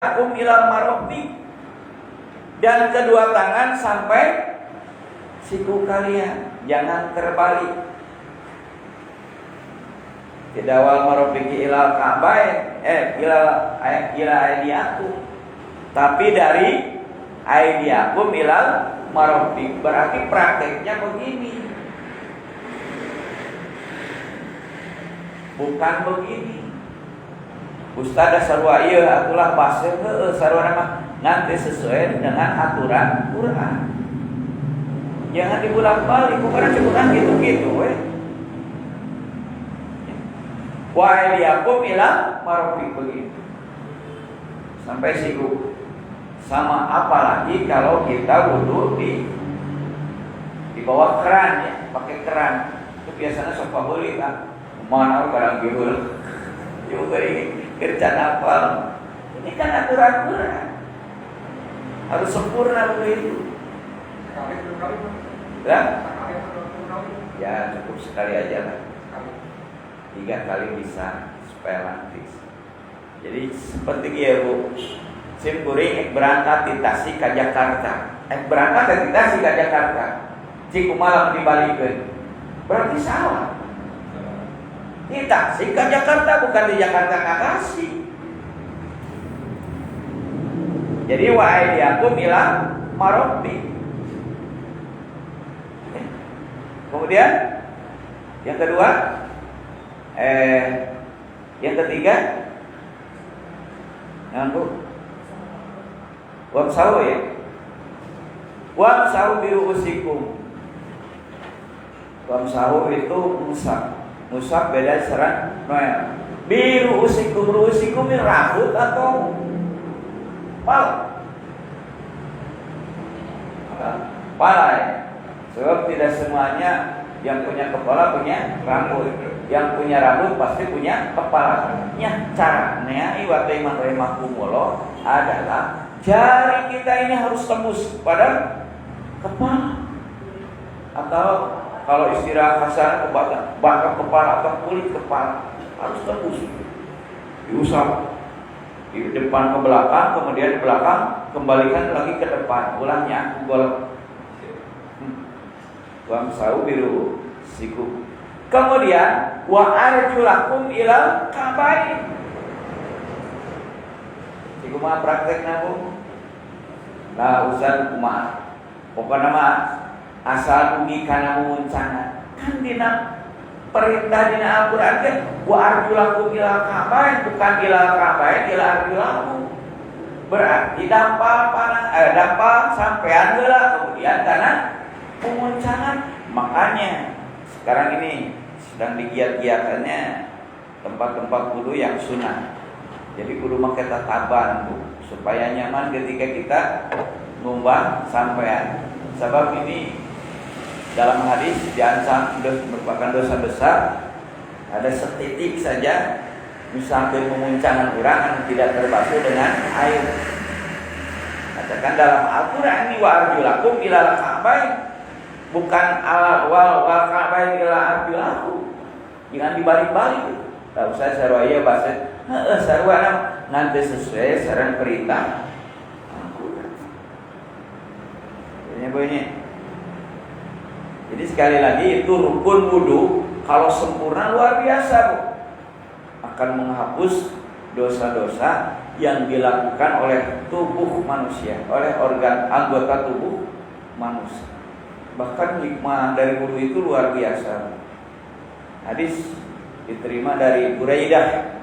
akum ilal marofik, dan kedua tangan sampai siku kalian, jangan terbalik. Tidak wal marofiki ilal ka'bain, ilal aidiakum, tapi dari aidiakum ilal marofik. Berarti prakteknya begini, bukan begini. Ustaz sarua ieu atulah baseur heueuh sarua mah nanti sesuai dengan aturan Quran. Jangan dibulak-balik, bukan cuman gitu-gitu we. Wa aidiakum ila marafiq begitu. Sampai siku. Sama apalagi kalau kita wudu di bawah keran ya, pakai keran. Itu biasanya sok pabeuli kan. Mana barang bihul. Juga ini kerja hafal. Ini kan aturan Quran. Harus sempurna begitu. Ya cukup sekali aja lah. 3 kali bisa supaya lantis. Jadi seperti dia bu, sim kuring berangkat di Tasik ke Jakarta. Berangkat di Tasik ke Jakarta. Ciku malam dibalikkan. Berarti salah. Di Tasik ke Jakarta, bukan di Jakarta ke Tasik. Jadi wa aidiakum ila marofik. Kemudian yang kedua, yang ketiga, wamsahu ya. Wamsahu biruusikum. Wamsahu itu musab. Musab beda seran Noel. Biruusikum, ruusikum ini rambut atau pala? Pala ya. Sebab tidak semuanya yang punya kepala punya rambut. Yang punya rambut pasti punya kepala. Caranya iwate iman rahimakumullah adalah jari kita ini harus tembus pada kepala. Atau kalau istilah kasar bakar kepala atau kulit kepala harus tembus. Diusap di depan ke belakang, kemudian di belakang kembalikan lagi ke depan. Ulangnya gol. Wamsahu biru siku. Kemudian wa arjulakum ilal ka'bain. Iku mah praktek nabu. Nah Ustaz kumaha? Pokokna mah asal bumi kana muncana. Kan dina perintah dina Al-Qur'an teh wa arjulakum ilal ka'bain, bukan ilal ka'bain ila arjulakum. Berarti dampal sampean heula kemudian kana pemuncangan. Makanya sekarang ini sedang digiat-giatannya tempat-tempat wudu yang sunnah. Jadi kudu make tataban supaya nyaman ketika kita ngumbah sampean. Sebab ini dalam hadis diancam merupakan dosa besar. Ada setitik saja misalkan memuncangan orang tidak terbasuh dengan air. Katakan dalam Al-Qur'an ini wa arjulakum ilal ka'bain. Bukan ala wal ka'bain ila arjulakum. Jangan dibalik-balik. Tak usah sarua ieu bahasa sarua nanti sesuai saran perintah Al-Qur'an. Ini. Jadi sekali lagi itu rukun wudu kalau sempurna luar biasa Bu. Akan menghapus dosa-dosa yang dilakukan oleh tubuh manusia, oleh organ anggota tubuh manusia. Bahkan hikmah dari wudu itu luar biasa. Hadis diterima dari Buraidah.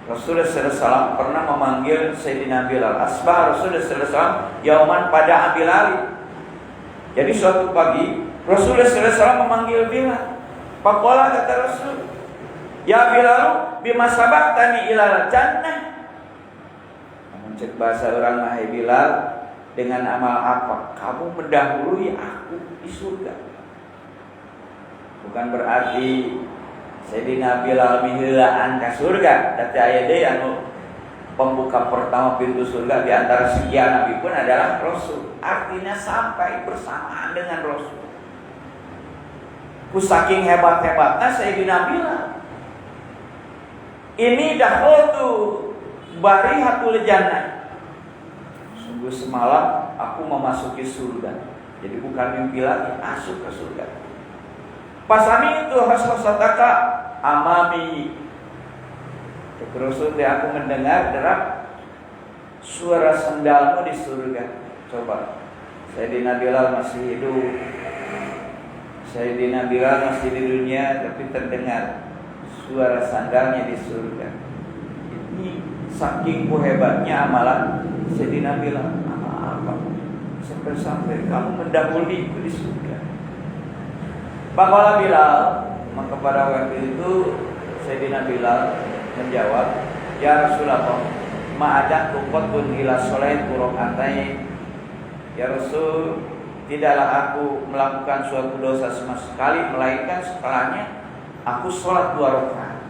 Rasulullah SAW pernah memanggil Sayyidina Bilal. Asbah Rasulullah SAW yauman pada Bilal. Jadi suatu pagi Rasulullah SAW memanggil Bilal. Faqala kata Rasul, ya Bilal, bima sabaqtani ilal jannah. Mencek bahasa orang mahai Bilal, dengan amal apa kamu mendahului aku di surga? Bukan berarti Sayyidina Bilal miheulaan ka surga. Tapi aya deui anu pembuka pertama pintu surga di antara sekian nabi pun adalah Rasul. Artinya sampai bersamaan dengan Rasul. Ku saking hebat-hebatnya Sayyidina Bilal. Ini dahulu barihatul jannah. Sungguh semalam aku memasuki surga. Jadi bukan mimpi lagi, masuk ke surga. Pasami itu hasosataka amami. Terus aku mendengar derap suara sandalmu di surga. Coba, Sayyidina Bilal masih hidup, Sayyidina Bilal masih di dunia, tapi terdengar suara sandalnya di surga. Ini saking hebatnya amalan Sayyidina Bilal. Apa? Sampai-sampai kamu mendahului di surga. Faqala Bilal, maka pada waktu itu Sayyidina Bilal menjawab, ya Rasulullah, ma'adak tuqatun ila sholat rakatain. Ya Rasul, tidaklah aku melakukan suatu dosa sama sekali, melainkan setelahnya aku sholat 2 rakaat.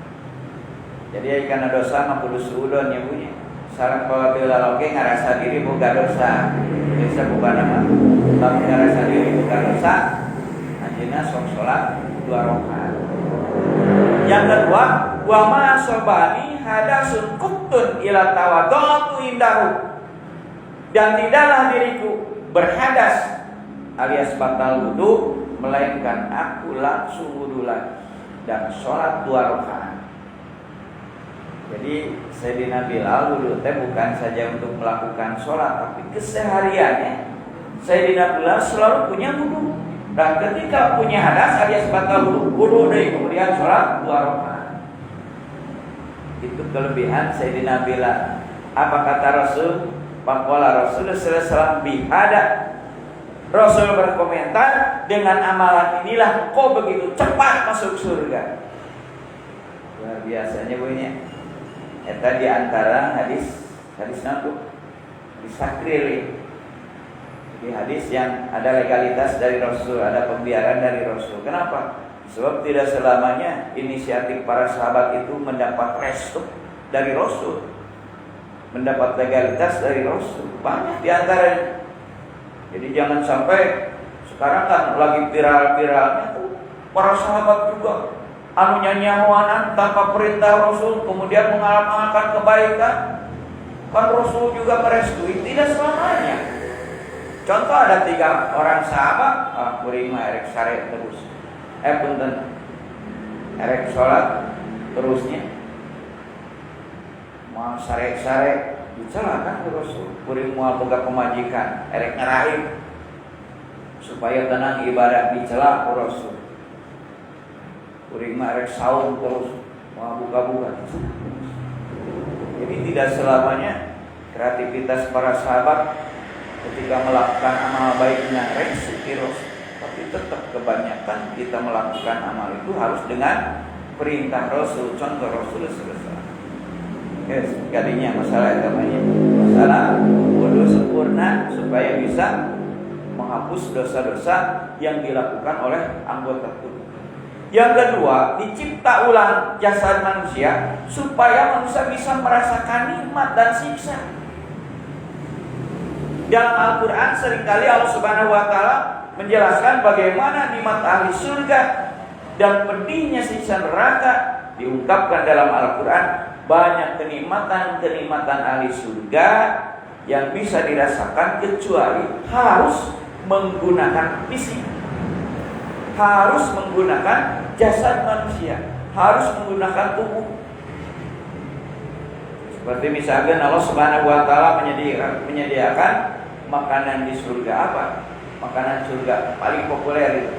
Jadi karena dosa mah kudu suudon ya bunyi. Sareng kalau Bilal oge ngarasa diri boga dosa. Bisa bukan nama. Tapi ngarasa diri boga dosa, anjeunna sok sholat 2 rakaat. Yang kedua, wa ma sobani hadasun kuttun ila tawaddu'tu indahu. Dan tidaklah diriku berhadas alias batal wudu, melainkan aku langsung wudu lagi dan sholat 2 rakaat. Jadi Sayyidina Bilal wudu teh bukan saja untuk melakukan sholat, tapi kesehariannya Sayyidina Bilal selalu punya wudu. Dan ketika punya hadas alias batal wudu deui kemudian sholat 2 rakaat. Itu kelebihan Sayyidina Bilal. Apa kata Rasul? Faqala Rasulullah sallallahu alaihi wasallam bihada. Rasul berkomentar, dengan amalan inilah kau begitu cepat masuk surga. Luar biasanya bunyinya. Eta di antara hadis nabi hadis sakril. Di hadis yang ada legalitas dari Rasul, ada pembiaran dari Rasul. Kenapa? Sebab tidak selamanya inisiatif para sahabat itu mendapat restu dari Rasul, mendapat legalitas dari Rasul. Banyak di antaranya. Jadi jangan sampai sekarang kan lagi viral-viralnya tuh para sahabat juga anu nyanyiawanan tanpa perintah Rasul kemudian mengamalkan kebaikan. Kan Rasul juga merestui, tidak selamanya. Contoh ada 3 orang sahabat, kuring mah erek sare terus. Punten. Erek salat terusnya. Mau sare-sare dicelakan ke Rasul. Kuring moal boga pemajikan, erek ngerahim supaya tenang ibadah dicela ku Rasul. Kuring mah erek saum terus, mau buka-buka. Jadi tidak selamanya kreativitas para sahabat ketika melakukan amal baiknya resuki Rasul, tapi tetap kebanyakan kita melakukan amal itu harus dengan perintah Rasul, contoh Rasul selesai. Yes, kalinya masalah agamanya, masalah wudu sempurna supaya bisa menghapus dosa-dosa yang dilakukan oleh anggota tubuh. Yang kedua, dicipta ulang jasad manusia supaya manusia bisa merasakan nikmat dan siksa. Dalam Al-Quran seringkali Allah Subhanahu wa Ta'ala menjelaskan bagaimana nikmat ahli surga dan pedihnya siksa neraka. Diungkapkan dalam Al-Quran banyak kenikmatan ahli surga yang bisa dirasakan kecuali harus menggunakan fisik, harus menggunakan jasad manusia, harus menggunakan tubuh. Seperti misalnya Allah Subhanahu wa Ta'ala menyediakan makanan di surga. Apa? Makanan surga paling populer itu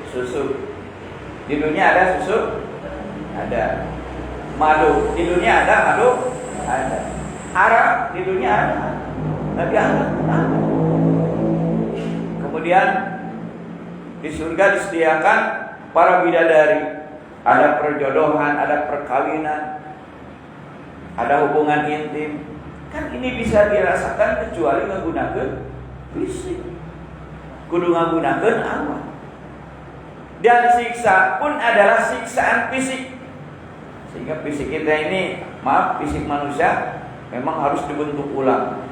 susu. Di dunia ada susu? Ada. Madu. Di dunia ada madu? Ada. Arak di dunia ada? Tapi ada. Kemudian di surga disediakan para bidadari. Ada perjodohan, ada perkawinan, ada hubungan intim. Kan ini bisa dirasakan kecuali menggunakan fisik. Kudu menggunakan amal. Dan siksa pun adalah siksaan fisik. Sehingga fisik kita ini, fisik manusia memang harus dibentuk ulang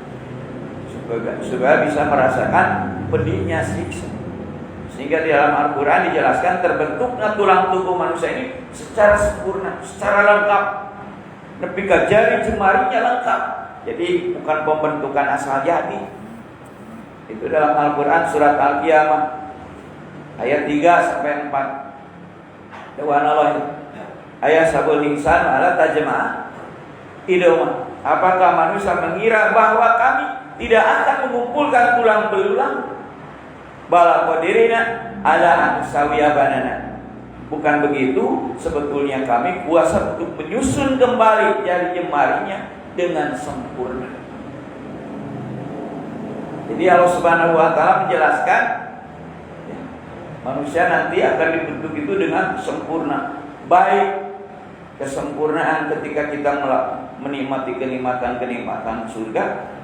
supaya bisa merasakan pedihnya siksa. Sehingga di dalam Al-Quran dijelaskan terbentuknya tulang tubuh manusia ini secara sempurna, secara lengkap. Nepi ka jari jemarinya lengkap. Jadi bukan pembentukan asal jadi. Itu dalam Al-Quran surat Al-Qiyamah ayat 3 sampai 4. Dewan Allah ayat sabul insan ala tajma'a idoma. Apakah manusia mengira bahwa kami tidak akan mengumpulkan tulang belulang? Bala qadirina ala ansawiya banana. Bukan begitu, sebetulnya kami kuasa untuk menyusun kembali jari jemarinya dengan sempurna. Jadi Allah Subhanahu wa taala menjelaskan ya, manusia nanti akan dibentuk itu dengan sempurna. Baik kesempurnaan ketika kita menikmati kenikmatan-kenikmatan surga,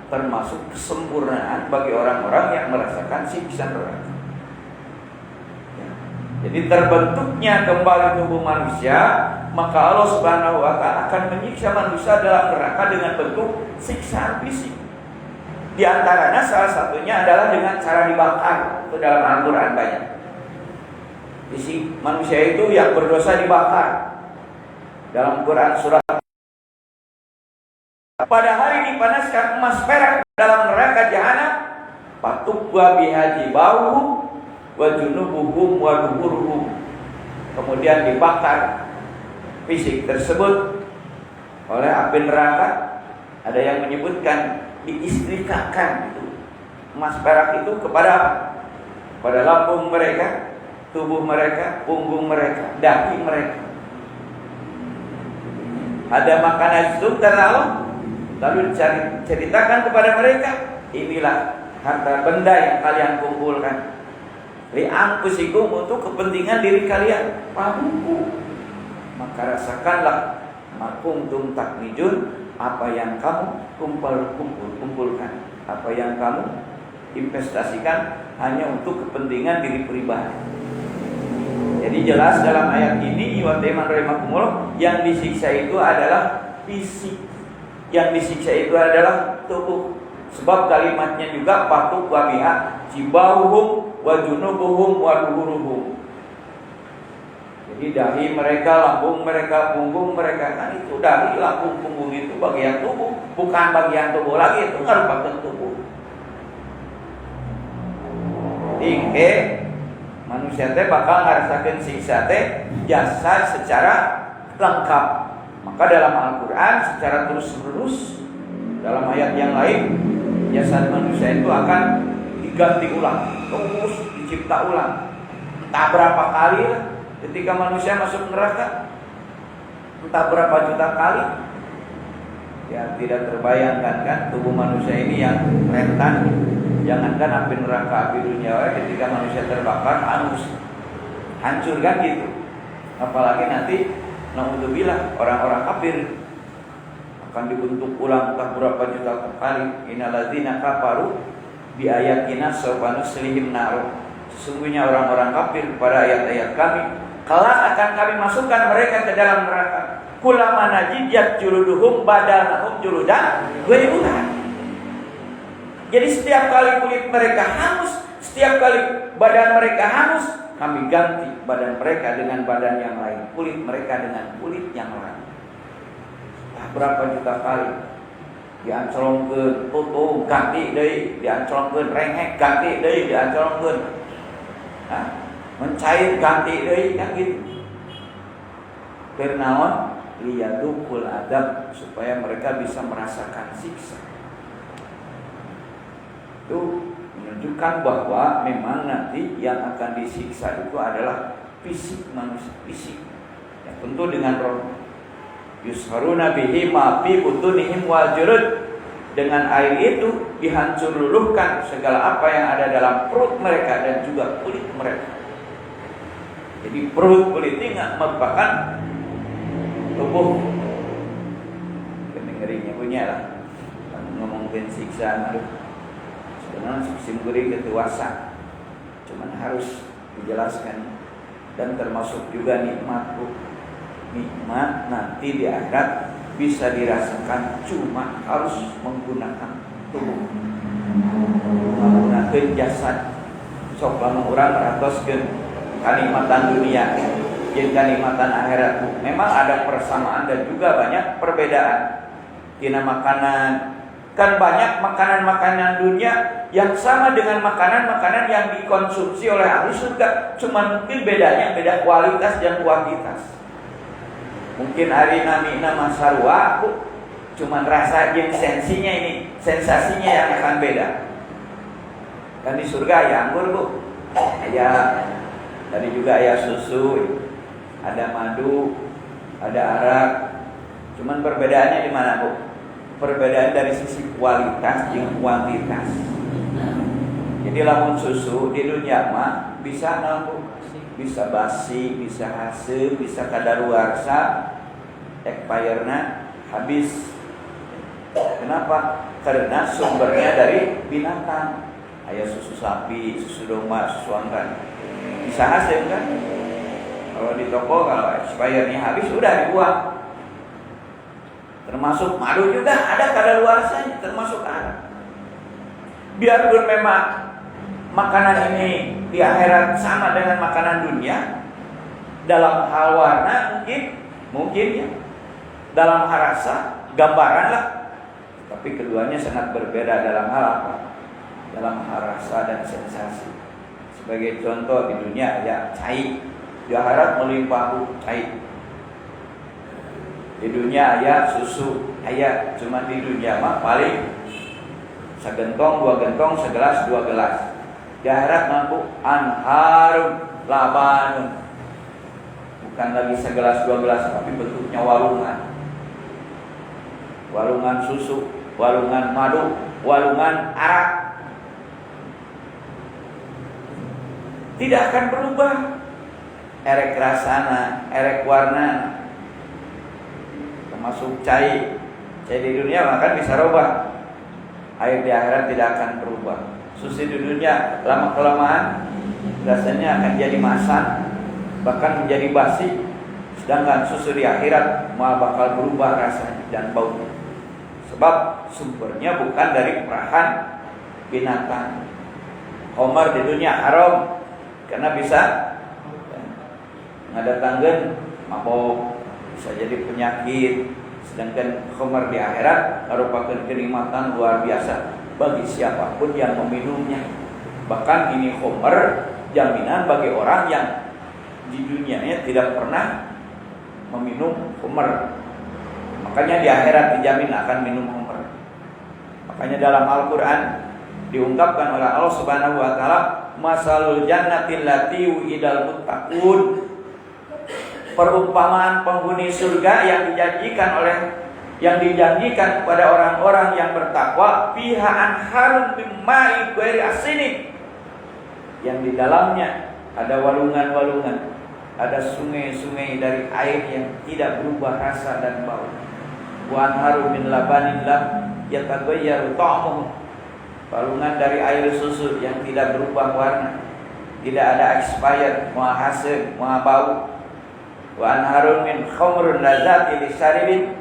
termasuk kesempurnaan bagi orang-orang yang merasakan siksa neraka. Ya. Jadi terbentuknya kembali tubuh manusia, maka Allah Subhanahu wa taala akan menyiksa manusia dalam neraka dengan bentuk siksaan fisik. Di antaranya salah satunya adalah dengan cara dibakar. Itu dalam Al-Quran banyak. Isi manusia itu yang berdosa dibakar. Dalam Quran surat pada hari dipanaskan emas perak dalam neraka jahanam, patubwa bihaji bau wa junubuhum wa duhuruhum. Kemudian dibakar fisik tersebut oleh api neraka. Ada yang menyebutkan diistrikakan itu emas perak itu kepada apa? Pada lambung mereka, tubuh mereka, punggung mereka, dahi mereka. Ada makanan itu karena Allah, lalu ceritakan kepada mereka, inilah harta benda yang kalian kumpulkan. Li'anfusikum, untuk kepentingan diri kalian. Pahuku, maka rasakanlah makuntum takmijun, apa yang kamu kumpulkan, apa yang kamu investasikan hanya untuk kepentingan diri pribadi. Jadi jelas dalam ayat ini, yang disiksa itu adalah fisik, yang disiksa itu adalah tubuh. Sebab kalimatnya juga patuk wa biha jibauhum wa junubuhum wa duhuruhum. Jadi dahi mereka, lambung mereka, punggung mereka, kan itu dahi, lambung, punggung itu bagian tubuh, bukan bagian tubuh lagi, itu merupakan tubuh. Jadi manusia teh bakal ngarasakeun siksa teh jasad secara lengkap. Maka dalam Al-Quran secara terus-menerus dalam ayat yang lain, jasad manusia itu akan diganti ulang, terus dicipta ulang. Entah berapa kali lah. Ketika manusia masuk neraka, entah berapa juta kali, ya tidak terbayangkan kan tubuh manusia ini yang rentan. Jangankan api neraka, api dunia, ketika manusia terbakar, hangus, hancur kan gitu. Apalagi nanti, naudzubillah, orang-orang kafir akan dibentuk ulang entah berapa juta kali. Innalladzina kafaru bi ayatina sawfa nuslihim nar. Sesungguhnya orang-orang kafir kepada ayat-ayat kami, kelak akan kami masukkan mereka ke dalam neraka. Kullama najijat juluduhum badalahum juludan ghairuha. Jadi setiap kali kulit mereka hangus, setiap kali badan mereka hangus, kami ganti badan mereka dengan badan yang lain, kulit mereka dengan kulit yang lain. Berapa juta kali diancolongkeun tutung ganti deui, diancolongkeun rengek ganti deui, diancolongkeun mencair ganti deui kan gitu. Bernaon liyadukul adab, supaya mereka bisa merasakan siksa. Itu menunjukkan bahwa memang nanti yang akan disiksa itu adalah fisik manusia, fisik. Ya, tentu dengan roh. Yusharuna bihi ma fi butunihim wal julud. Dengan air itu dihancur luluhkan segala apa yang ada dalam perut mereka dan juga kulit mereka. Jadi perut, kulit ini merupakan tubuh. Kedengeringnya punya lah. Ngomongin siksa, aduh. Sebenarnya simkuring ketuasa, cuman harus dijelaskan. Dan termasuk juga nikmat nanti di akhirat bisa dirasakan, cuma harus menggunakan tubuh, menggunakan jasad. Sok lama urang meratoskeun kanikmatan dunia jeung kanikmatan akhirat. Memang ada persamaan dan juga banyak perbedaan. Dina makanan, Kan banyak makanan-makanan dunia yang sama dengan makanan-makanan yang dikonsumsi oleh ahli surga. Cuma mungkin bedanya beda kualitas dan kuantitas. Mungkin hari nami nama sarwa, cuman rasa yang sensasinya yang akan beda. Kan di surga ya anggur bu, ya tadi juga ya susu, ada madu, ada arak. Cuman perbedaannya di mana bu? Perbedaan dari sisi kualitas dan kuantitas. Jadi lamun susu di dunia mah bisa nabu, bisa basi, bisa hasil, bisa kadaluarsa, expirednya habis. Kenapa? Karena sumbernya dari binatang. Ayah susu sapi, susu domba, susu angkat. Bisa hasil kan? Kalau di toko kalau expirednya habis udah dibuang. Termasuk madu juga ada kadaluarsanya, termasuk arak. Biarpun memang makanan ini di akhirat sama dengan makanan dunia, dalam hal warna mungkin ya, dalam hal rasa, gambaran lah. Tapi keduanya sangat berbeda dalam hal apa? Dalam hal rasa dan sensasi. Sebagai contoh di dunia ya cai, di akhirat melimpah cai. Di dunia ayah susu, ayah cuma di dunia mah paling segentong, 2 gentong, segelas, 2 gelas. Di akhirat mampu anharun labanun. Bukan lagi segelas, 2 gelas, tapi bentuknya walungan. Walungan susu, walungan madu, walungan arak. Tidak akan berubah. Erek rasana, erek warna. Termasuk cai di dunia bahkan bisa robah. Air di akhirat tidak akan berubah. Susu di dunia lama kelamaan rasanya akan jadi masan, bahkan menjadi basi. Sedangkan susu di akhirat malah bakal berubah rasanya dan baunya. Sebab sumbernya bukan dari perahan binatang. Khamar di dunia haram karena bisa ngadatangkeun mabok, bisa jadi penyakit. Sedangkan khamar di akhirat merupakan kenikmatan luar biasa bagi siapapun yang meminumnya. Bahkan ini khamar jaminan bagi orang yang di dunianya tidak pernah meminum khamar. Makanya di akhirat dijamin akan minum khamar. Makanya dalam Al-Quran diungkapkan oleh Allah Subhanahu wa taala, masalul jannatil lati wa'idal muttaqun. Perumpamaan penghuni surga yang dijanjikan kepada orang-orang yang bertakwa, fiha anharun min ma'i ghairi asinin, yang di dalamnya ada walungan-walungan, ada sungai-sungai dari air yang tidak berubah rasa dan bau. Wa anharun min labanin lam yataghayyaru ta'muhu, walungan dari air susu yang tidak berubah warna, tidak ada expired, mau hasil, mau bau. Wa anharun min khamrin lazati lisaribin,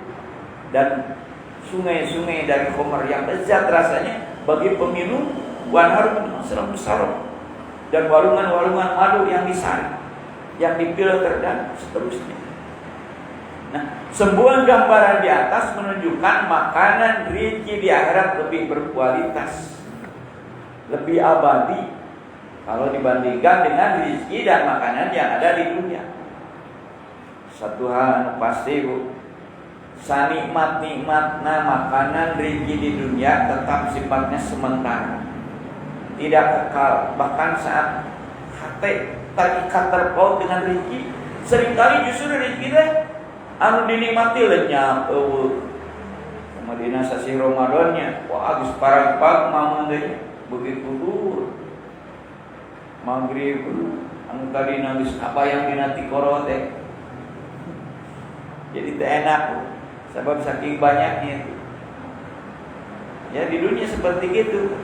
dan sungai-sungai dari khamr yang lezat rasanya bagi peminum. Wa anharun min asram besar, dan walungan-walungan madu yang disari, yang difilter dan seterusnya. Nah, sebuah gambaran di atas menunjukkan makanan rezeki di akhirat lebih berkualitas, lebih abadi kalau dibandingkan dengan rezeki dan makanan yang ada di dunia. Satu hal pasti bu, sanikmat-nikmatna makanan rezeki di dunia tetap sifatnya sementara, tidak kekal. Bahkan saat hati terikat terpaut dengan rezeki, seringkali justru rezeki teh anu dinikmati lenyap. Kemudian sasi Ramadannya, wah habis parang-parang mamang teh begitu dur. Maghrib anu tadi nangis apa yang dinanti koro teh. Jadi tidak enak, sebab saking banyaknya itu. Ya di dunia seperti itu.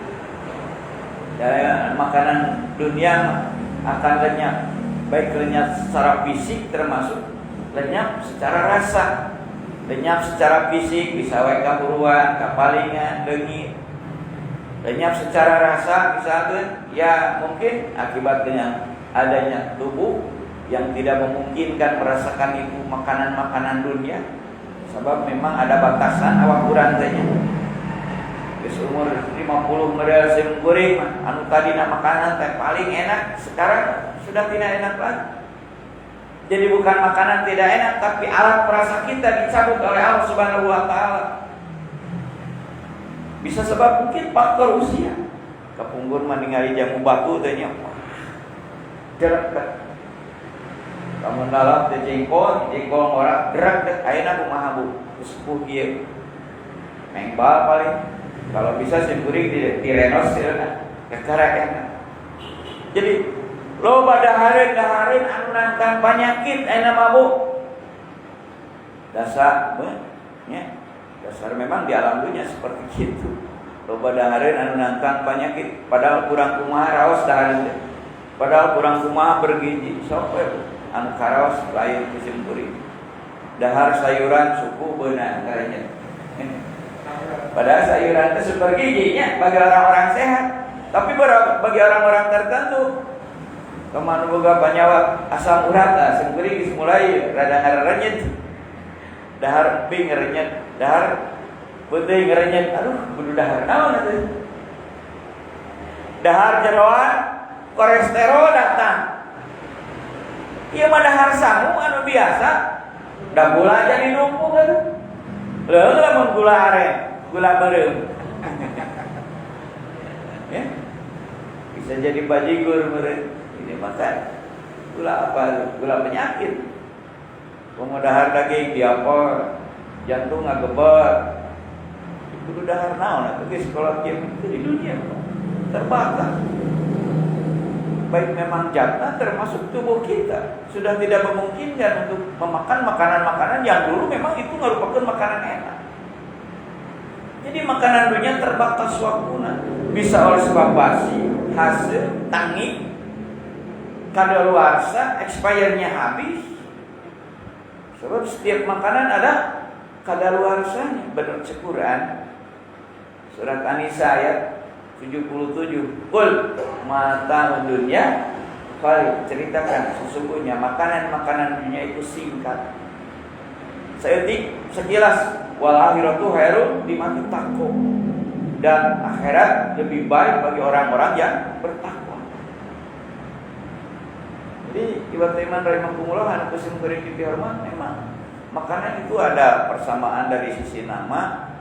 Ya, makanan dunia akan lenyap, baik lenyap secara fisik termasuk lenyap secara rasa. Lenyap secara fisik bisa wae kaburuan, kapalingan, leungit. Lenyap secara rasa misalkan ya mungkin akibat dengan adanya tubuh yang tidak memungkinkan merasakan itu makanan-makanan dunia, sebab memang ada batasan awak urang teh. Geus umur 50 model simkuring mah anu tadina makanan teh paling enak, sekarang sudah tidak enak lagi. Jadi bukan makanan tidak enak, tapi alat perasa kita dicabut oleh Allah Subhanahu wa taala. Bisa sebab mungkin faktor usia. Kapunggur mah ningali jamu batu teh nya. Gerak. Kamu dalam teh jengkol ora gerak deh ayeuna kumaha Bu? Sepuh kieu. Mengbal paling. Kalau bisa simkuring direnos ya, kekarakan. Jadi loba dahareun anu nantang penyakit ayeuna mah Bu. Dasar memang di alam dunia seperti itu. Loba dahareun anu nantang penyakit padahal kurang kumaha raos dahareun teh. Padahal kurang kumaha bergizi. Sok we anu karaos lain ku simkuring. Dahar sayuran suku beunang karenya. Padahal sayuran itu super gizinya bagi orang-orang sehat, tapi bagi orang-orang tertentu, kemana boga panyawa asam urat, simkuring geus mulai rada ngarenyet, dahar ping ngarenyet, dahar putih ngarenyet, aduh kudu dahar naon atuh. Dahar jeroan kolesterol datang. Ieu mah dahar sangu anu biasa, da gula jadi numpuk atuh. Leuh lamun gula aren. Gula beureum. Ya. Bisa jadi bajigur meureun. Ini makan gula apa? Gula penyakit. Pemudahar daging diapor, jantung ngagebet. Kudu dahar naon atuh geus sekolah kieu di dunia terbatas. Baik memang jatah termasuk tubuh kita sudah tidak memungkinkan untuk memakan makanan-makanan yang dulu memang itu merupakan makanan enak. Jadi makanan dunia terbatas waktunya, bisa oleh sebab basi, hasil, tangi, kadaluarsa, expirednya habis. Sebab setiap makanan ada kadaluarsanya. Benar Quran surat An-Nisa ayat 77. Qul mata dunia, kali ceritakan sesungguhnya makanan-makanan dunia itu singkat. Sekilas wal akhiratu khairum liman taqwa, dan akhirat lebih baik bagi orang-orang yang bertakwa. Jadi ibarat iman rahimakumullah anu kusim kuring dihormat, memang makanan itu ada persamaan dari sisi nama,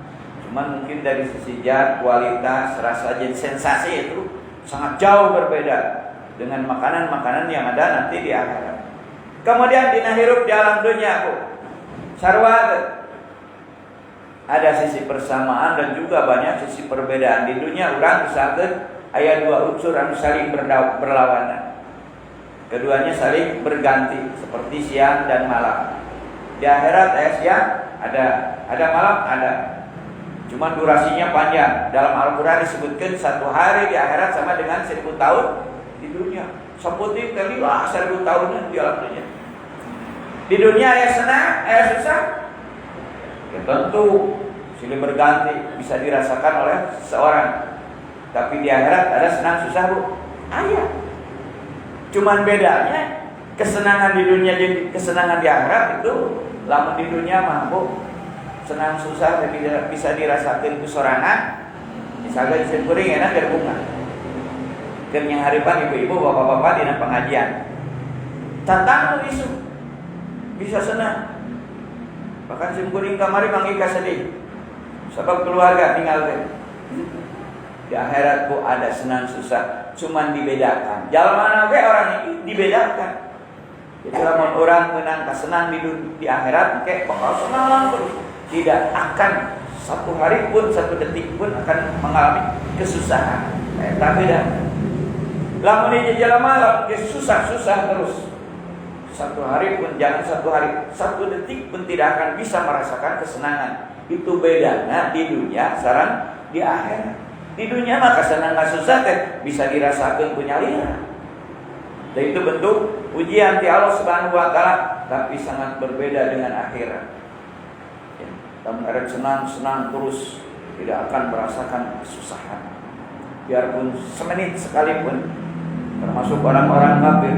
cuman mungkin dari sisi zat, kualitas, rasa, dan sensasi itu sangat jauh berbeda dengan makanan-makanan yang ada nanti di akhirat. Kemudian dina hirup di alam dunia Bu, sarwa ada sisi persamaan dan juga banyak sisi perbedaan. Di dunia urang misalkan aya dua unsur anu saling berlawanan. Keduanya saling berganti seperti siang dan malam. Di akhirat aya siang, ada malam, ada. Cuma durasinya panjang. Dalam Al-Qur'an disebutkan 1 hari di akhirat sama dengan 1000 tahun di dunia. Sebutin kali lah 1000 tahun di alam dunia. Di dunia aya senang, aya susah. Ya tentu silih berganti bisa dirasakan oleh seorang. Tapi di akhirat ada senang susah Bu. Aya. Cuman bedanya kesenangan di dunia dan kesenangan di akhirat itu lamun di dunia mah Bu senang susah tapi bisa dirasakan ku sorangan. Misalnya di kuring enak keur bunga. Keur nyaharipan ibu-ibu bapak-bapak dina pengajian. Tantang isu bisa senang. Bahkan simkuring kamari mangika sedih. Sebab keluarga tinggal teh. Di akhirat Bu ada senang susah, cuman dibedakan. Jalmana we orang ini dibedakan. Jadi lamun orang menang senang di akhirat, kayak bakal senang terus. Tidak akan satu hari pun, satu detik pun akan mengalami kesusahan. Tapi dah. Lamun ini jalma susah terus. Satu hari pun, jangan satu hari, satu detik pun tidak akan bisa merasakan kesenangan. Itu bedanya di dunia, sekarang di akhirat. Di dunia mah kesenangan susah teh bisa dirasakan punya lira. Dan itu bentuk ujian di Allah Subhanahu wa taala, tapi sangat berbeda dengan akhirat. Ya, dalam akhirat senang terus, tidak akan merasakan kesusahan. Biarpun semenit sekalipun, termasuk orang-orang kafir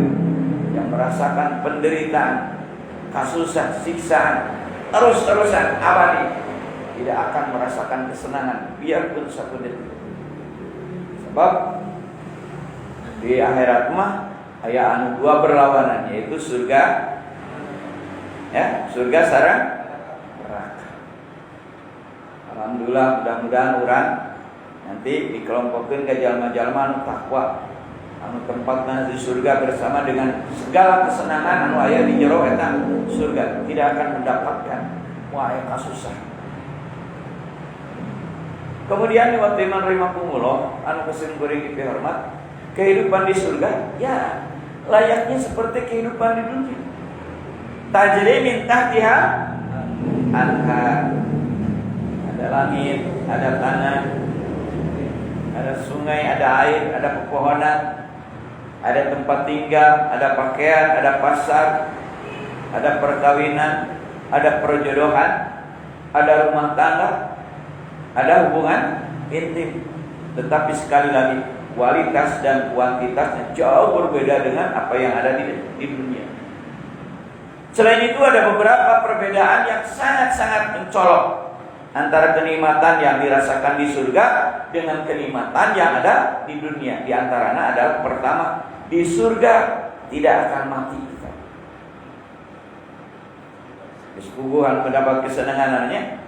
yang merasakan penderitaan, kasusah, siksaan terus-terusan abadi. tidak akan merasakan kesenangan biarpun satu detik. Sebab di akhirat mah aya anu dua berlawanan, yaitu surga, ya, surga sareng neraka. Alhamdulillah, mudah-mudahan orang nanti dikelompokkan ke jalma-jalma anu takwa, anu tempatna di surga bersama dengan segala kesenangan anu aya di jero eta surga, tidak akan mendapatkan aya kasusah. Kemudian waktu iman rahimakumullah anu kesim kuring dihormat, kehidupan di surga ya layaknya seperti kehidupan di dunia. Tajri min tahtiha anhar. Ada langit, ada tanah, ada sungai, ada air, ada pepohonan, ada tempat tinggal, ada pakaian, ada pasar, ada perkawinan, ada perjodohan, ada rumah tangga, ada hubungan intim. Tetapi sekali lagi, kualitas dan kuantitasnya jauh berbeda dengan apa yang ada di dunia. Selain itu ada beberapa perbedaan yang sangat-sangat mencolok antara kenikmatan yang dirasakan di surga dengan kenikmatan yang ada di dunia. Di antaranya adalah pertama, di surga tidak akan mati. Kesungguhan mendapat kesenangannya,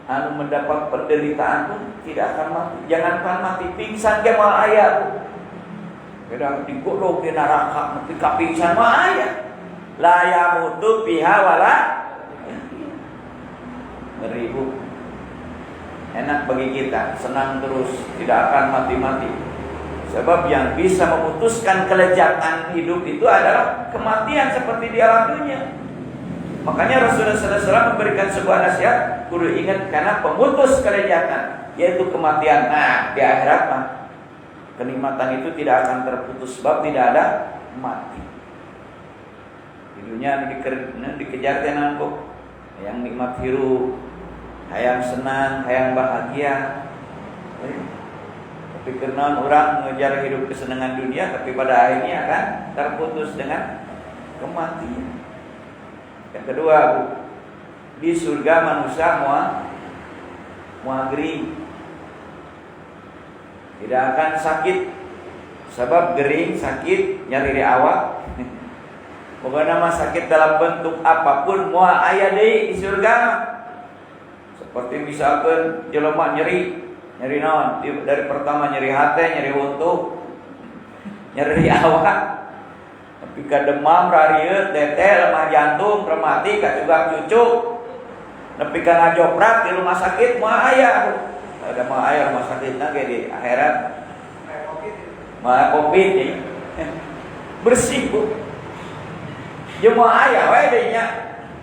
anu mendapat penderitaan pun tidak akan mati. Jangankan mati, pingsan ke mal aya. Kadang digodok ke neraka, mati ka pingsan mah aya. La yamutu biha wala ngeribu. Enak bagi kita, senang terus, tidak akan mati-mati. Sebab yang bisa memutuskan kelezatan hidup itu adalah kematian seperti di alam dunia. Makanya Rasulullah SAW memberikan sebuah nasihat, kudu ingat karena pemutus kelezatan, yaitu kematian. Nah, di akhirat mah kenikmatan itu tidak akan terputus sebab tidak ada mati. Di dunia dikejar tenan kok, yang nikmat hirup, hayang senang, hayang bahagia. Tapi karena orang mengejar hidup kesenangan dunia, tapi pada akhirnya akan terputus dengan kematian. Yang kedua, Bu, di surga manusia mual gering, tidak akan sakit. Sebab gering, sakit, nyeri di awak. Pokoknya mah sakit dalam bentuk apapun moal aya deui di surga. Seperti misalkan jelema nyeri naon? Dari pertama nyeri hati, nyeri untu, nyeri awak. Tapi ka demam, rarieu, tete, lemah jantung, rematik, kacugak cucuk. Nepi ka ngajoprak di rumah sakit moal aya. Ada moal aya rumah sakitna ge di akhirat. Moal Covid nih. Bersih, Bu. Jemaah aya we deui nya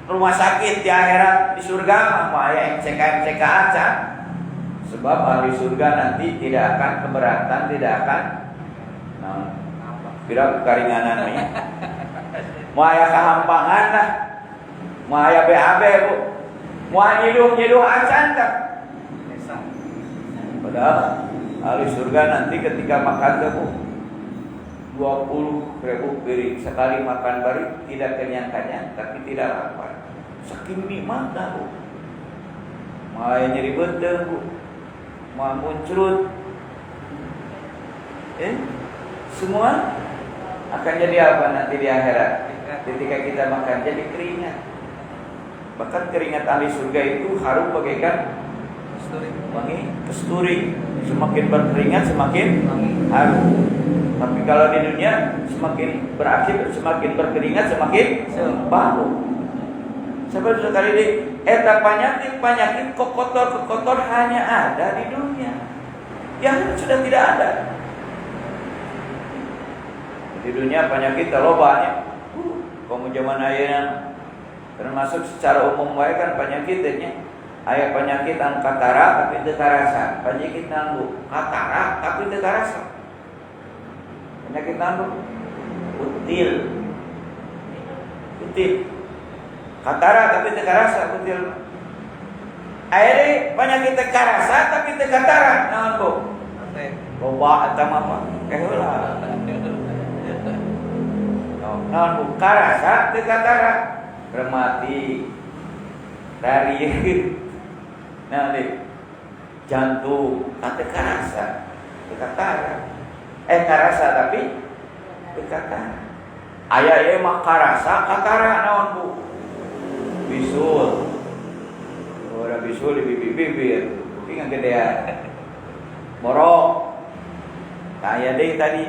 rumah sakit di akhirat, di surga mah aya MCK aja. Sebab ahli surga nanti tidak akan keberatan, tidak akan kira keringanan nih. Mau aya kahampangan lah. Mau aya BAB, Bu. Mau nyiduh acan kan. Padahal ahli surga nanti ketika makan teh, Bu, 20.000 piring sekali makan bari, tidak kenyang-kenyang tapi tidak lapar. Saking nikmatnya, Bu. Mau nyeri benteng, Bu. Mau muncrut. Semua akan jadi apa nanti di akhirat? Ketika kita makan jadi keringat. Bahkan keringat ahli surga itu harum bagaikan wangi kesturi. Semakin berkeringat semakin harum. Tapi kalau di dunia semakin berakhir, semakin berkeringat semakin bau. Sebab sekali di eta penyakit kotor hanya ada di dunia. Yang sudah tidak ada. Di dunia penyakit terlobanya. Kamu zaman ayeuna termasuk secara umum wae kan penyakitnya. Aya penyakit anu katarak tapi teu karasa, penyakit anu katarak tapi teu karasa. Penyakit anu util. Katarak tapi teu karasa util. Aya deui penyakit teu karasa tapi teu katarak, naon, Bu? Loba eta mah apa? Heula. Naon, Bu? Karasa teu katarak. Rematik. Dari Nah, jantung, kata karasa, katara. Karasa tapi katara. Ayah mah karasa, katara naon bu? Bisul. Ora bisul di bibir, tinggal gedean. Morok. Kayak deh tadi,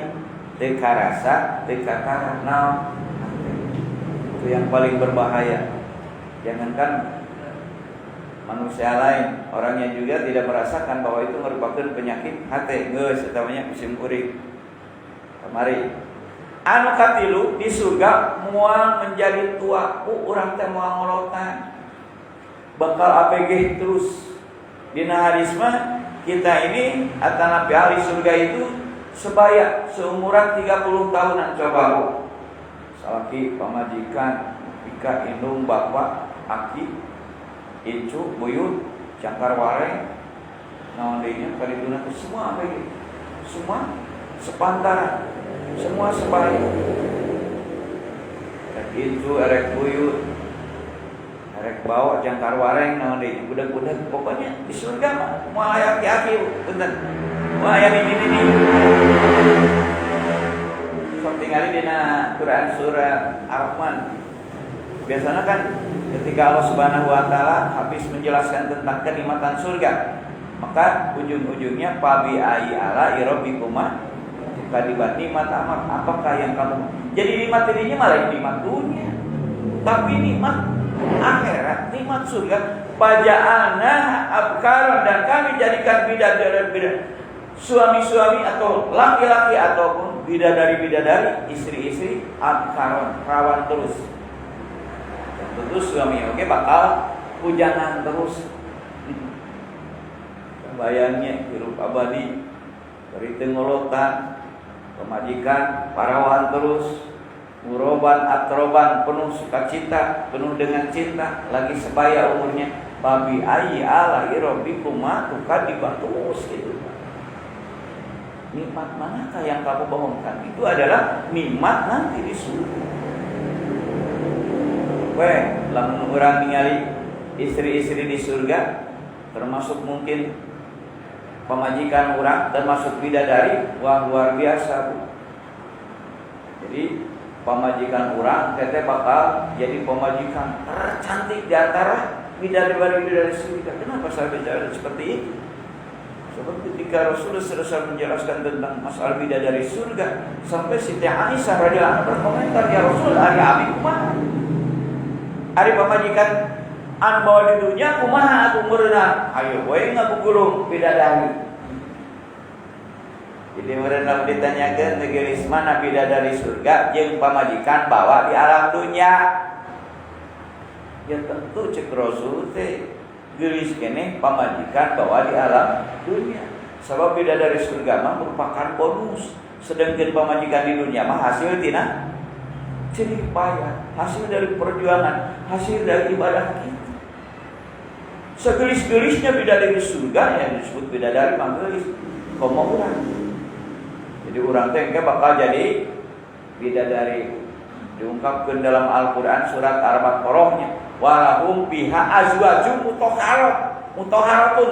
karasa, katara naon. Itu yang paling berbahaya. Jangankan manusia lain, orangnya juga tidak merasakan bahwa itu merupakan penyakit hati. Geus utamanya musim kuring. Kemari anu katilu di surga moal menjadi tua, urang teh moal ngolotan. Bakal APG terus. Dina hadis mah kita ini atanapi ahli surga itu sebaya seumuran 30 tahunan coba bu. Salaki pamajikan, ika indung bapak, aki, incu, buyut, cangkar wareng, naon deui kadituna semua apa gitu. Semua sepantaran, semua sebaya. Erek incu, erek buyut, erek bawa cangkar wareng, naon deui budak-budak pokoknya di surga mah moal aya aki-aki punten. Moal aya nini-nini. Sok tingali dina Quran surah Ar-Rahman. Biasanya kan ketika Allah Subhanahu wa taala habis menjelaskan tentang kenikmatan surga, maka ujung-ujungnya fabi ai ala rabbikuma kadibat nikmat amat. Apakah yang kamu jadi nikmat dirinya malah nikmat dunia, tapi nikmat akhirat, nikmat surga. Paja'ana abkar, dan kami jadikan bidadari, suami-suami atau laki-laki ataupun bidadari-bidadari, istri-istri abkaron, perawan terus. Tentu suami oke bakal pujangan terus. Bayangnya hirup abadi dari tengolotan, pemajikan, parawan terus, muroban, atroban, penuh sukacita, penuh dengan cinta, lagi sebaya umurnya. Babi ayi ala irobikuma tukadiba terus gitu. Nikmat manakah yang kamu bohongkan? Itu adalah nikmat nanti di surga. Lamun urang ningali istri-istri di surga, termasuk mungkin pemajikan urang, termasuk bidadari, wah luar biasa bu. Jadi pemajikan urang teteh bakal jadi pemajikan tercantik di antara bidadari surga. Kenapa saya bicara seperti itu? Sebab ketika Rasulullah SAW menjelaskan tentang masalah bidadari surga, sampai Siti Aisyah radhiyallahu anha berkomentar, ya Rasul, ari abi kumaha? Ari pamajikan an bawa di dunia kumaha atuh meureunna? Ayo we ngabugulung bidadari. Jadi meureunna ditanyakeun teh geulis mana bidadari surga jeung pamajikan bawa di alam dunia. Ya tentu cek Rasul teh geulis keneh pamajikan bawa di alam dunia. Sebab bidadari surga mah merupakan bonus, sedangkan pamajikan di dunia mah hasil tina jerih payah, hasil dari perjuangan, hasil dari ibadah kita. Segelis-gelisnya bidadari surga yang disebut bidadari manggelis komo urang. Jadi urang teh engke bakal jadi bidadari. Diungkapkan dalam Al-Qur'an surat Al-Baqarah-nya, walahum biha azwajum mutahharatun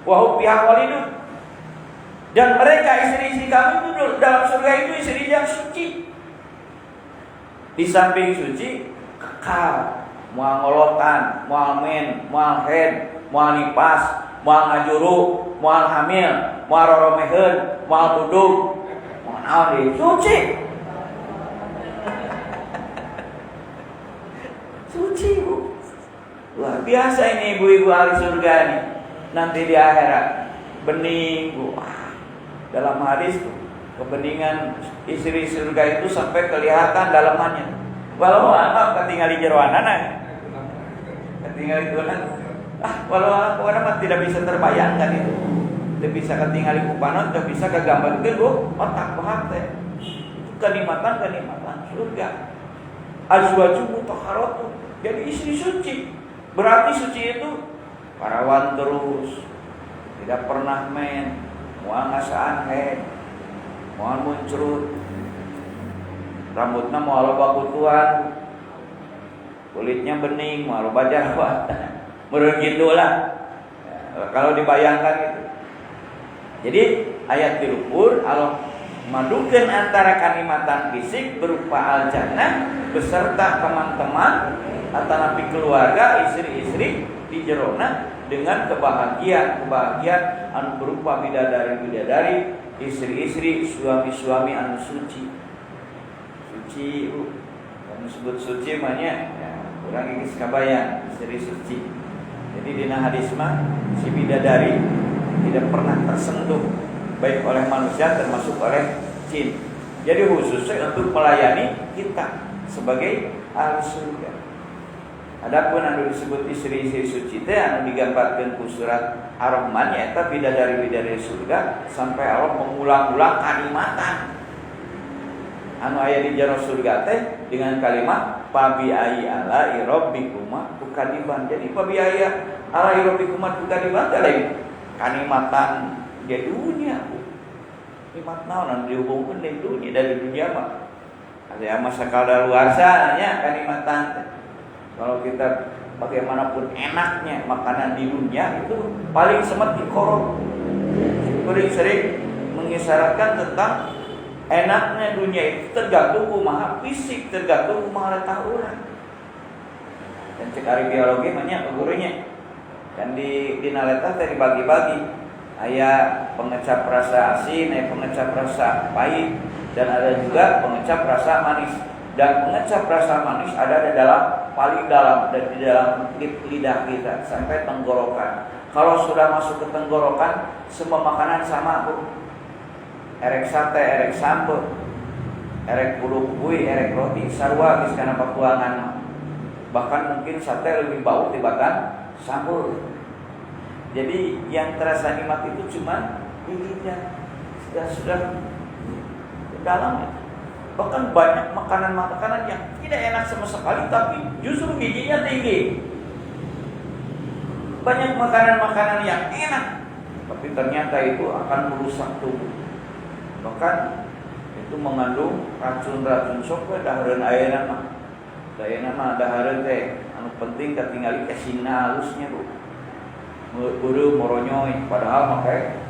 wa hum biha walidun. Dan mereka istri-istri kami itu dalam surga itu istri yang suci. Di samping suci, kekal, moal ngolotan, moal men, moal head, moal nipas, moal ngajuru, moal hamil, moal roromeheun, moal duduk, moal naon deui, suci. Suci bu. Luar biasa ini ibu-ibu ahli surga ini. Nanti di akhirat bening bu. Dalam hadis tuh, kebeningan istri surga itu sampai kelihatan dalamannya. Walau anak ketinggalan jeroanana, ketinggalan jeroanan. Walau anak mah tidak bisa terbayangkan itu. Tidak bisa ketinggalan kupanon, tidak bisa kegambarkan bu otak bahate. Itu kenikmatan surga. Azwaju mutahharatun. Jadi istri suci. Berarti suci itu parawan terus, tidak pernah main, moal ngasaan head, moal muncrut, rambutnya moal loba kutuan, kulitnya bening, moal loba jerawat. Meureun kitu lah. Kalau dibayangkan itu. Jadi ayat tilupur Allah madukeun antara kalimatan fisik berupa al-jannah beserta teman-teman atau nabi keluarga, istri-istri di jerona dengan kebahagiaan anu berupa bidadari-bidadari, istri-istri, suami-suami anu suci. Suci, kami sebut suci makanya ya, kurang geus kabayang istri suci. Jadi dina hadis mah si bidadari tidak pernah tersentuh baik oleh manusia termasuk oleh jin. Jadi khususnya untuk melayani kita sebagai ahli surga. Adapun anu disebut istri-istri suci teh anu digambarkeun ku surat Ar-Rahman nyaeta bidadari-bidadari surga sampai Allah mengulang-ulang kalimatan anu aya di jero surga teh dengan kalimat fabi ayyi ala'i rabbikuma tukadiban. Jadi fabi ayyi ala'i rabbikuma tukadiban teh lain kalimatan di dunia. Kalimat naon dihubungkeun di dunia dari dunia mah. Ada masa kadaluarsa nya kalimatan teh. Kalau kita bagaimanapun enaknya makanan di dunia itu paling semet dikorok. Sering mengisyaratkan tentang enaknya dunia itu tergantung kumaha fisik, tergantung kumaha letak urang. Dan cek ari biologi banyak gurunya. Dan di naleta teh dibagi-bagi. Aya pengecap rasa asin, aya pengecap rasa pahit, dan ada juga pengecap rasa manis. Dan pengecap rasa manis ada di dalam paling dalam dan di dalam lidah kita sampai tenggorokan. Kalau sudah masuk ke tenggorokan, semua makanan sama, Bu. Erek sate, erek sampo, erek bulu kuih, erek roti, sarua geus kana pakuangan. Bahkan mungkin sate lebih bau dibanding sampo. Jadi yang terasa nikmat itu cuma di lidah. Sudah dalam. Bahkan banyak makanan-makanan yang tidak enak sama sekali tapi justru gizinya tinggi. Banyak makanan-makanan yang enak tapi ternyata itu akan merusak tubuh. Bahkan itu mengandung racun-racun sok dahareun ayeuna mah. Ayeuna mah dahareun teh anu penting katingali kesina halusnya, Bu. Buru moronyoy padahal make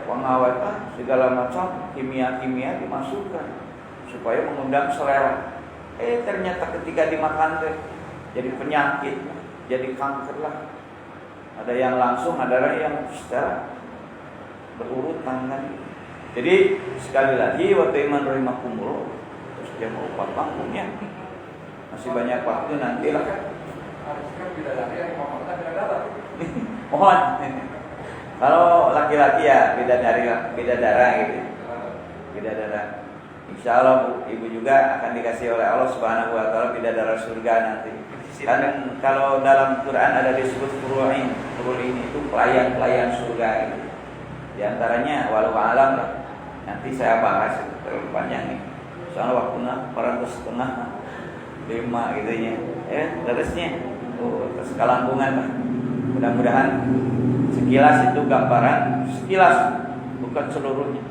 pengawet segala macam kimia-kimia dimasukkan supaya mengundang selera. Ternyata ketika dimakan teh jadi penyakit, jadi kanker lah. Ada yang langsung, ada yang secara berurutan kan. Jadi sekali lagi waktu iman rahimakumullah terus jam 4 bangunnya masih banyak waktu nanti lah. Mohon. Kalau laki-laki ya bidadara gitu. Bidadara. Insyaallah Bu, Ibu juga akan dikasih oleh Allah Subhanahu wa taala bidadara surga nanti. Dan kalau dalam Quran ada disebut furu'in. Furu'in itu pelayan-pelayan surga itu. Di antaranya walau alam lah. Nanti saya bahas terlalu panjang nih. Soalnya waktunya 4,5 gitu ya. Terusnya terus kalangkungan lah. Mudah-mudahan sekilas itu gambaran, sekilas bukan seluruhnya,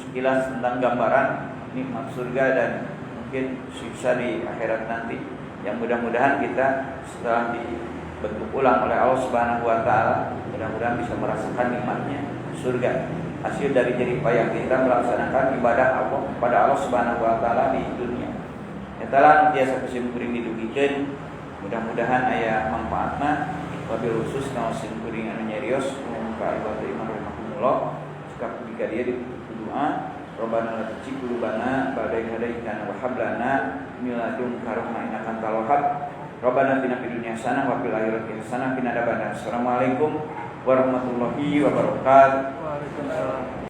sekilas tentang gambaran nikmat surga dan mungkin siksa di akhirat nanti. Yang mudah-mudahan kita setelah dibentuk ulang oleh Allah Subhanahu wa taala, mudah-mudahan bisa merasakan nikmatnya surga. Hasil dari jerih payah kita melaksanakan ibadah Allah kepada Allah Subhanahu wa taala di dunia. Etalah biasa kusimkuring didugikeun, mudah-mudahan aya manfaatna. Wabil khusus kawasin kuring anu nyarios muka ibadah iman rahmatullah sikap jika dia ditutup doa Rabbana la tuzigh qulubana ba'da idh hadaytana wa hab lana min ladunka rahmatan innaka antal wahhab Rabbana atina fid dunya hasanah wa fil akhirati hasanah wa qina adzabannar. Assalamualaikum warahmatullahi wabarakatuh. Waalaikumsalam.